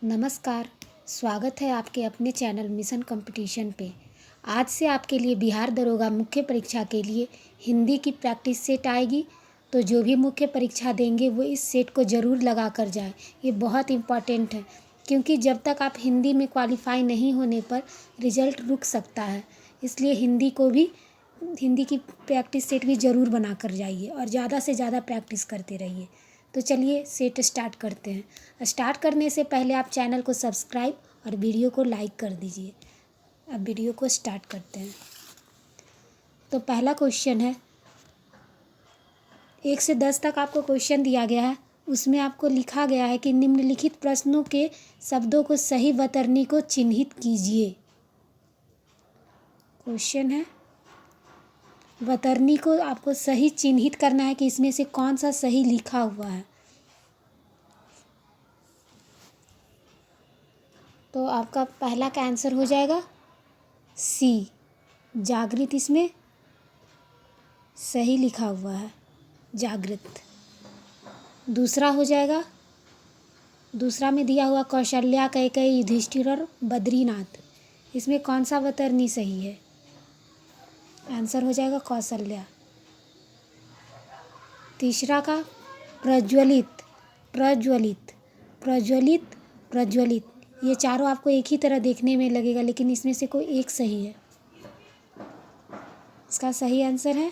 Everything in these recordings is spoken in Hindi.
नमस्कार। स्वागत है आपके अपने चैनल मिशन कंपटीशन पे। आज से आपके लिए बिहार दरोगा मुख्य परीक्षा के लिए हिंदी की प्रैक्टिस सेट आएगी। तो जो भी मुख्य परीक्षा देंगे वो इस सेट को ज़रूर लगा कर जाए। ये बहुत इम्पॉर्टेंट है, क्योंकि जब तक आप हिंदी में क्वालिफाई नहीं होने पर रिज़ल्ट रुक सकता है। इसलिए हिंदी की प्रैक्टिस सेट भी ज़रूर बना कर जाइए और ज़्यादा से ज़्यादा प्रैक्टिस करते रहिए। तो चलिए सेट स्टार्ट करते हैं। स्टार्ट करने से पहले आप चैनल को सब्सक्राइब और वीडियो को लाइक कर दीजिए। अब वीडियो को स्टार्ट करते हैं। तो पहला क्वेश्चन है, 1 से 10 तक आपको क्वेश्चन दिया गया है। उसमें आपको लिखा गया है कि निम्नलिखित प्रश्नों के शब्दों को सही वतरनी को चिन्हित कीजिए। क्वेश्चन है, वतरनी को आपको सही चिन्हित करना है कि इसमें से कौन सा सही लिखा हुआ है। तो आपका पहला का आंसर हो जाएगा सी, जागृत। इसमें सही लिखा हुआ है, जागृत। दूसरा हो जाएगा, दूसरा में दिया हुआ कौशल्या, कैकेयी, युधिष्ठिर और बद्रीनाथ। इसमें कौन सा वतरनी सही है? आंसर हो जाएगा कौशल्या। तीसरा का प्रज्वलित, प्रज्वलित, प्रज्वलित, प्रज्वलित। ये चारों आपको एक ही तरह देखने में लगेगा, लेकिन इसमें से कोई एक सही है। इसका सही आंसर है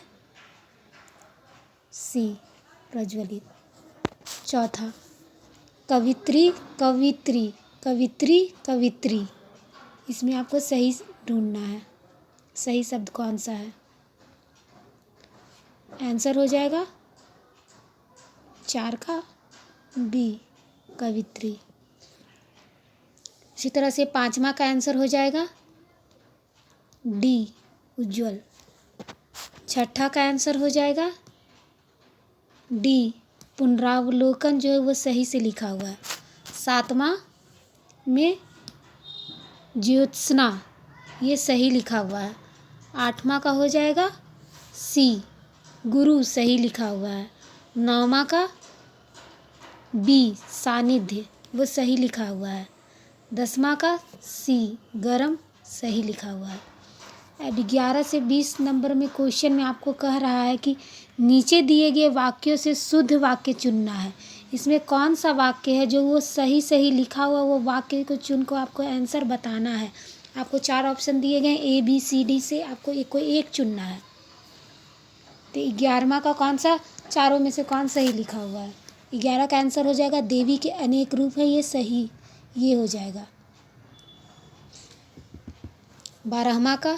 सी, प्रज्वलित। चौथा, कवित्री, कवित्री, कवित्री, कवित्री। इसमें आपको सही ढूंढना है, सही शब्द कौन सा है। आंसर हो जाएगा 4 का बी, कवित्री। इसी तरह से 5वां का आंसर हो जाएगा डी, उज्ज्वल। 6ठा का आंसर हो जाएगा डी, पुनरावलोकन, जो है वो सही से लिखा हुआ है। 7वां में ज्योत्सना, ये सही लिखा हुआ है। 8वां का हो जाएगा सी, गुरु, सही लिखा हुआ है। 9वां का बी, सानिध्य, वो सही लिखा हुआ है। 10वां का सी, गरम, सही लिखा हुआ है। अब 11 से 20 नंबर में क्वेश्चन में आपको कह रहा है कि नीचे दिए गए वाक्यों से शुद्ध वाक्य चुनना है। इसमें कौन सा वाक्य है जो वो सही सही लिखा हुआ, वो वाक्य को चुन को आपको आंसर बताना है। आपको 4 ऑप्शन दिए गए, ए बी सी डी से आपको कोई एक चुनना है। तो 11वां का कौन सा, चारों में से कौन सही लिखा हुआ है? 11 का आंसर हो जाएगा देवी के अनेक रूप है, ये सही, ये हो जाएगा। 12वां का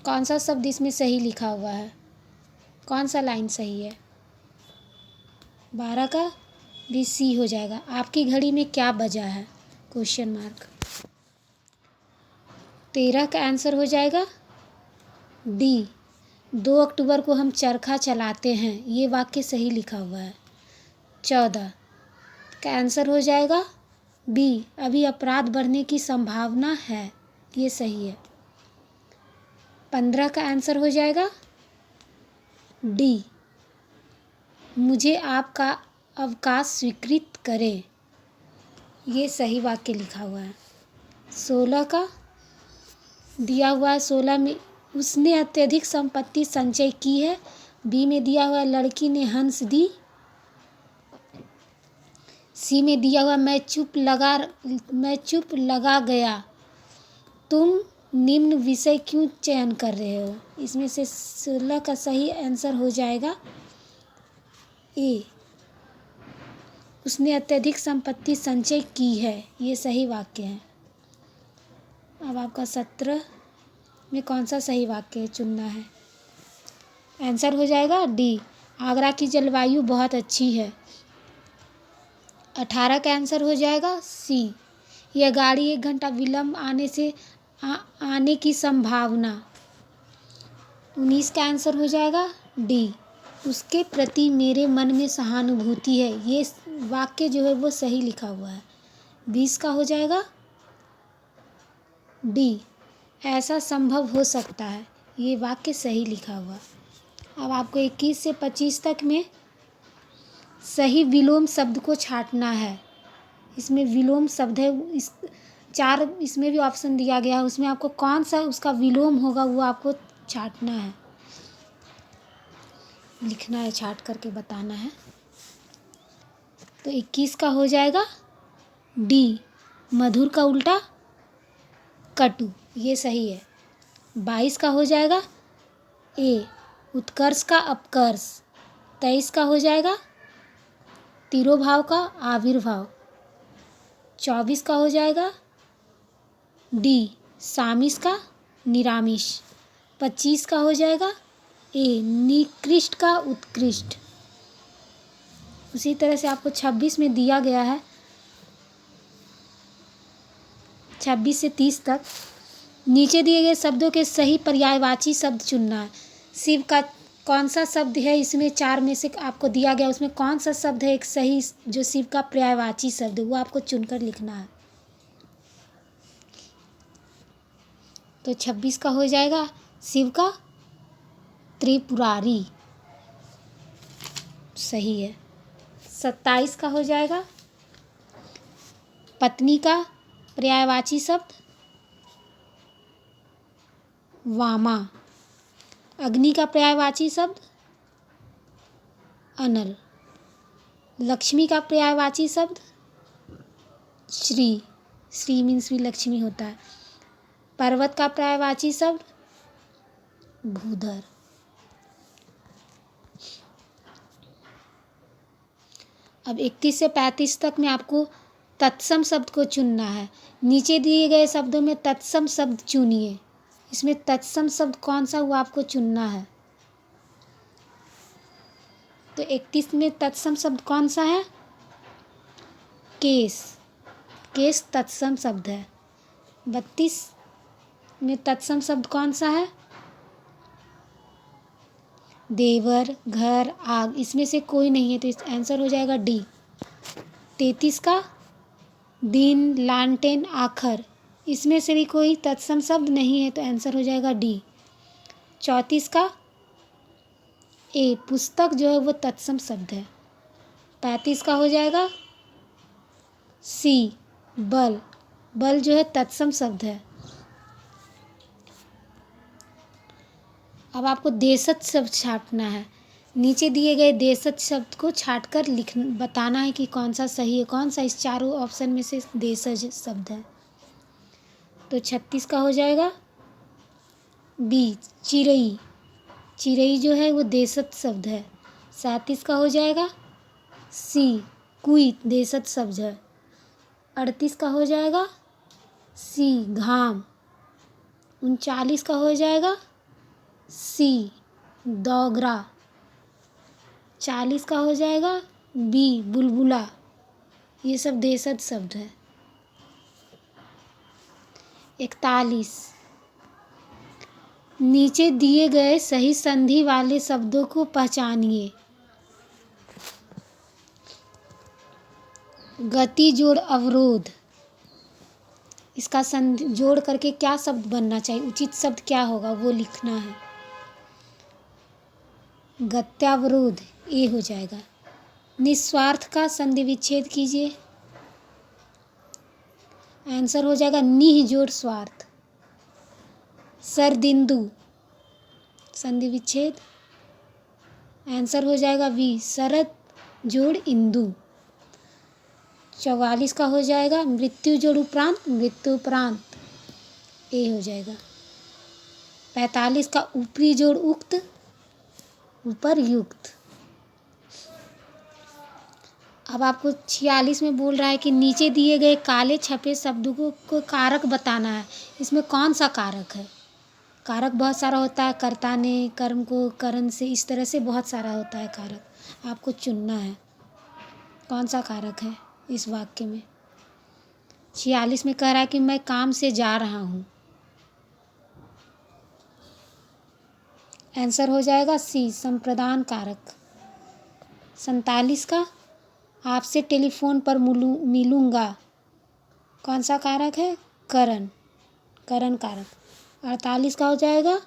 कौन सा शब्द इसमें सही लिखा हुआ है, कौन सा लाइन सही है? 12 का भी सी हो जाएगा। आपकी घड़ी में क्या बजा है, क्वेश्चन मार्क। 13 का आंसर हो जाएगा डी, 2 अक्टूबर को हम चरखा चलाते हैं, ये वाक्य सही लिखा हुआ है। 14 का आंसर हो जाएगा बी, अभी अपराध बढ़ने की संभावना है, ये सही है। 15 का आंसर हो जाएगा डी, मुझे आपका अवकाश स्वीकृत करें, ये सही वाक्य लिखा हुआ है। 16 का दिया हुआ है, 16 में उसने अत्यधिक संपत्ति संचय की है, बी में दिया हुआ लड़की ने हंस दी, सी में दिया हुआ मैं चुप लगा गया। तुम निम्न विषय क्यों चयन कर रहे हो? इसमें से 16 का सही आंसर हो जाएगा ए, उसने अत्यधिक संपत्ति संचय की है, ये सही वाक्य है। अब आपका 17 में कौन सा सही वाक्य चुनना है? आंसर हो जाएगा डी, आगरा की जलवायु बहुत अच्छी है। 18 का आंसर हो जाएगा सी, यह गाड़ी 1 घंटा विलम्ब आने की संभावना। 19 का आंसर हो जाएगा डी, उसके प्रति मेरे मन में सहानुभूति है, ये वाक्य जो है वो सही लिखा हुआ है। 20 का हो जाएगा डी, ऐसा संभव हो सकता है, ये वाक्य सही लिखा हुआ। अब आपको 21 से 25 तक में सही विलोम शब्द को छांटना है। इसमें विलोम शब्द है, इस 4 इसमें भी ऑप्शन दिया गया है, उसमें आपको कौन सा उसका विलोम होगा वो आपको छांटना है, लिखना है, छांट करके बताना है। तो 21 का हो जाएगा डी, मधुर का उल्टा कटु, ये सही है। 22 का हो जाएगा ए, उत्कर्ष का अपकर्ष। 23 का हो जाएगा तिरोभाव का आविर्भाव। 24 का हो जाएगा डी, सामिस का निरामिष। 25 का हो जाएगा ए, निकृष्ट का उत्कृष्ट। उसी तरह से आपको 26 में दिया गया है, 26 से 30 तक नीचे दिए गए शब्दों के सही पर्यायवाची शब्द चुनना है। शिव का कौन सा शब्द है, इसमें 4 में से आपको दिया गया, उसमें कौन सा शब्द है एक सही जो शिव का पर्यायवाची शब्द है वो आपको चुनकर लिखना है। तो 26 का हो जाएगा शिव का त्रिपुरारी, सही है। 27 का हो जाएगा पत्नी का पर्यायवाची शब्द वामा। अग्नि का पर्यायवाची शब्द अनल। लक्ष्मी का पर्यायवाची शब्द श्री, श्री मीन्स भी लक्ष्मी होता है। पर्वत का पर्यायवाची शब्द भूधर। अब 31 से 35 तक में आपको तत्सम शब्द को चुनना है। नीचे दिए गए शब्दों में तत्सम शब्द चुनिए। इसमें तत्सम शब्द कौन सा वो आपको चुनना है। तो 31 में तत्सम शब्द कौन सा है, केस, केस तत्सम शब्द है। 32 में तत्सम शब्द कौन सा है, देवर, घर, आग। इसमें से कोई नहीं है तो आंसर हो जाएगा डी। 33 का दिन, लालटेन, आखर। इसमें से भी कोई तत्सम शब्द नहीं है तो आंसर हो जाएगा डी। 34 का ए, पुस्तक जो है वो तत्सम शब्द है। 35 का हो जाएगा सी, बल, बल जो है तत्सम शब्द है। अब आपको देशज शब्द छांटना है। नीचे दिए गए देशज शब्द को छांटकर बताना है कि कौन सा सही है, कौन सा इस चारों ऑप्शन में से देशज शब्द है। तो 36 का हो जाएगा बी, चिरई, चिरई जो है वो देशज शब्द है। 37 का हो जाएगा सी, कुई, देशज शब्द है। 38 का हो जाएगा सी, घाम। 39 का हो जाएगा सी, दोगरा। 40 का हो जाएगा बी, बुलबुला। ये सब देशज शब्द है। 41, नीचे दिए गए सही संधि वाले शब्दों को पहचानिए। गति जोड़ अवरोध, इसका संधि जोड़ करके क्या शब्द बनना चाहिए, उचित शब्द क्या होगा वो लिखना है। गत्यावरोध ए हो जाएगा। निस्वार्थ का संधि विच्छेद कीजिए, आंसर हो जाएगा निह जोड़ स्वार्थ। सरदिंदु, संधि विच्छेद, आंसर हो जाएगा बी, शरद जोड़ इंदु। 44 का हो जाएगा मृत्यु जोड़ उपरांत, मृत्यु उपरांत, ए हो जाएगा। 45 का ऊपरी जोड़ उक्त, ऊपर युक्त। अब आपको 46 में बोल रहा है कि नीचे दिए गए काले छपे शब्दों को कारक बताना है। इसमें कौन सा कारक है, कारक बहुत सारा होता है, कर्ता ने कर्म को करण से, इस तरह से बहुत सारा होता है कारक, आपको चुनना है कौन सा कारक है इस वाक्य में। 46 में कह रहा है कि मैं काम से जा रहा हूँ, आंसर हो जाएगा सी, संप्रदान कारक। 47 का आपसे टेलीफोन पर मिलूँगा, कौन सा कारक है, करण, करण कारक। 48 का हो जाएगा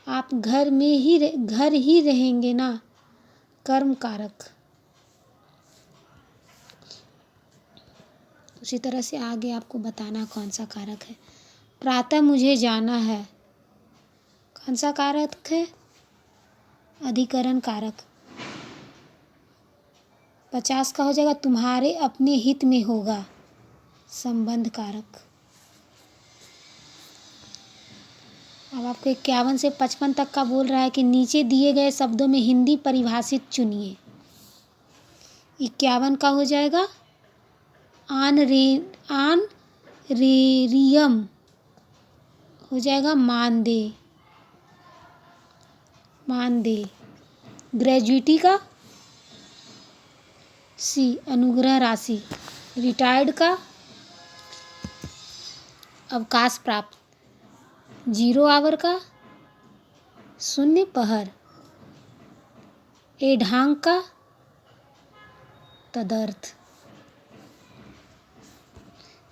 आप घर ही रहेंगे ना, कर्म कारक। उसी तरह से आगे आपको बताना कौन सा कारक है। प्रातः मुझे जाना है, कौन सा कारक है? अधिकरण कारक। 50 का हो जाएगा तुम्हारे अपने हित में होगा, संबंध कारक। अब आपको 51 से 55 तक का बोल रहा है कि नीचे दिए गए शब्दों में हिंदी परिभाषित चुनिए। 51 का हो जाएगा आनरेरियम हो जाएगा मानदेय, मानदेय। ग्रेजुइटी का सी, अनुग्रह राशि। रिटायर्ड का अवकाश प्राप्त। 0 आवर का शून्य पहर। एढ़ांग का तदर्थ।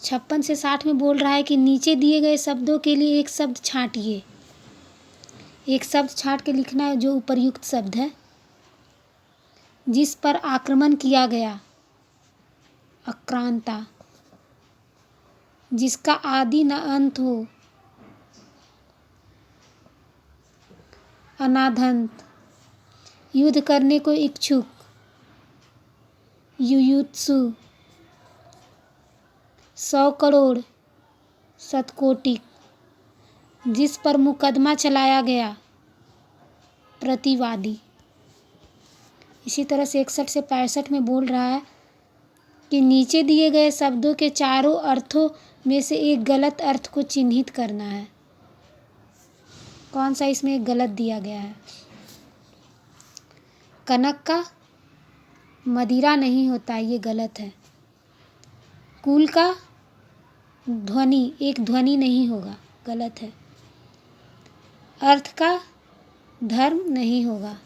56 से 60 में बोल रहा है कि नीचे दिए गए शब्दों के लिए एक शब्द छांटिए। एक शब्द छांट के लिखना है जो उपर्युक्त शब्द है। जिस पर आक्रमण किया गया, आक्रांता। जिसका आदि न अंत हो, अनादंत। युद्ध करने को इच्छुक, युयुत्सु। 100 करोड़, शतकोटि। जिस पर मुकदमा चलाया गया, प्रतिवादी। इसी तरह से 61 से 65 में बोल रहा है कि नीचे दिए गए शब्दों के चारों अर्थों में से एक गलत अर्थ को चिन्हित करना है। कौन सा इसमें एक गलत दिया गया है? कनक का मदिरा नहीं होता, ये गलत है। कुल का ध्वनि, एक ध्वनि नहीं होगा, गलत है। अर्थ का धर्म नहीं होगा।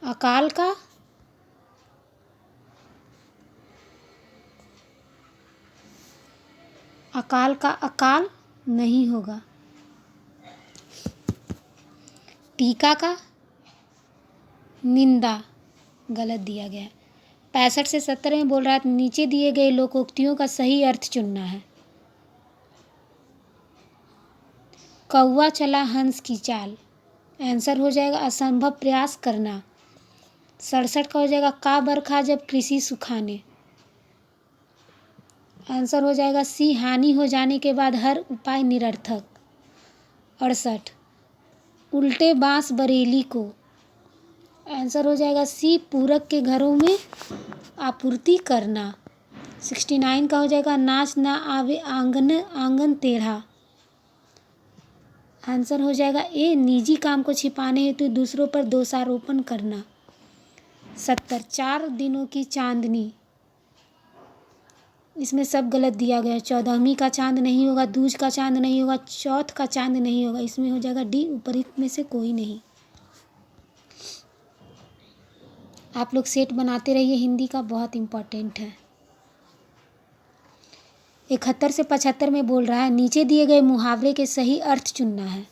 अकाल का अकाल नहीं होगा। टीका का निंदा, गलत दिया गया है। 65 से 70 में बोल रहा है नीचे दिए गए लोकोक्तियों का सही अर्थ चुनना है। कौवा चला हंस की चाल, आंसर हो जाएगा असंभव प्रयास करना। 67 का हो जाएगा का बरखा जब कृषि सुखाने, आंसर हो जाएगा सी, हानि हो जाने के बाद हर उपाय निरर्थक। 68 उल्टे बांस बरेली को, आंसर हो जाएगा सी, पूरक के घरों में आपूर्ति करना। 69 का हो जाएगा नाच ना आवे आंगन टेढ़ा, आंसर हो जाएगा ए, निजी काम को छिपाने हेतु दूसरों पर दोषारोपण करना। 70 4 दिनों की चांदनी, इसमें सब गलत दिया गया है। 14वीं का चांद नहीं होगा, दूज का चांद नहीं होगा, चौथ का चांद नहीं होगा, इसमें हो जाएगा डी, उपयुक्त में से कोई नहीं। आप लोग सेट बनाते रहिए, हिंदी का बहुत इम्पोर्टेंट है। 71 से 75 में बोल रहा है नीचे दिए गए मुहावरे के सही अर्थ चुनना है।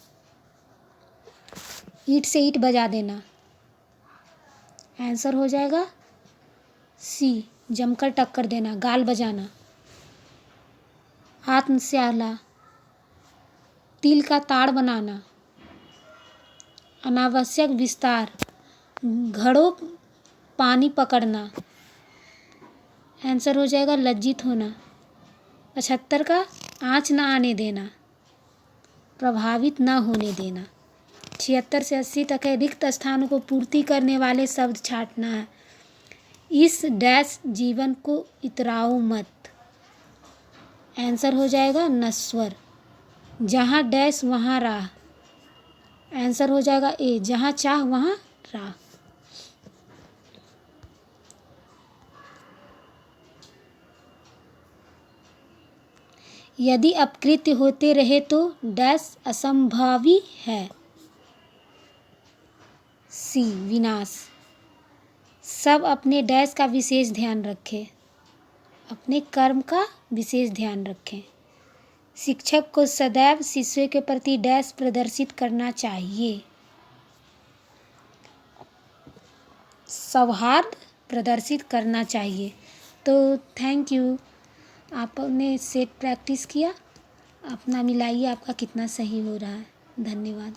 ईंट से ईंट बजा देना, आंसर हो जाएगा सी, जमकर टक्कर देना। गाल बजाना, आत्मश्याला। तिल का ताड़ बनाना, अनावश्यक विस्तार। घड़ों पानी पकड़ना, आंसर हो जाएगा लज्जित होना। 75 का आँच ना आने देना, प्रभावित ना होने देना। 76 से 80 तक है रिक्त स्थानों को पूर्ति करने वाले शब्द छांटना है। इस डैश जीवन को इतराओ मत, आंसर हो जाएगा नश्वर। जहाँ डैश वहाँ राह, आंसर हो जाएगा ए, जहाँ चाह वहाँ राह। यदि अपकृत्य होते रहे तो डैश असंभावी है, सी, विनाश। सब अपने डैश का विशेष ध्यान रखें, अपने कर्म का विशेष ध्यान रखें। शिक्षक को सदैव शिष्य के प्रति डैश प्रदर्शित करना चाहिए। सौहार्द प्रदर्शित करना चाहिए। तो थैंक यू, आपने सेट प्रैक्टिस किया, अपना मिलाइए आपका कितना सही हो रहा है। धन्यवाद।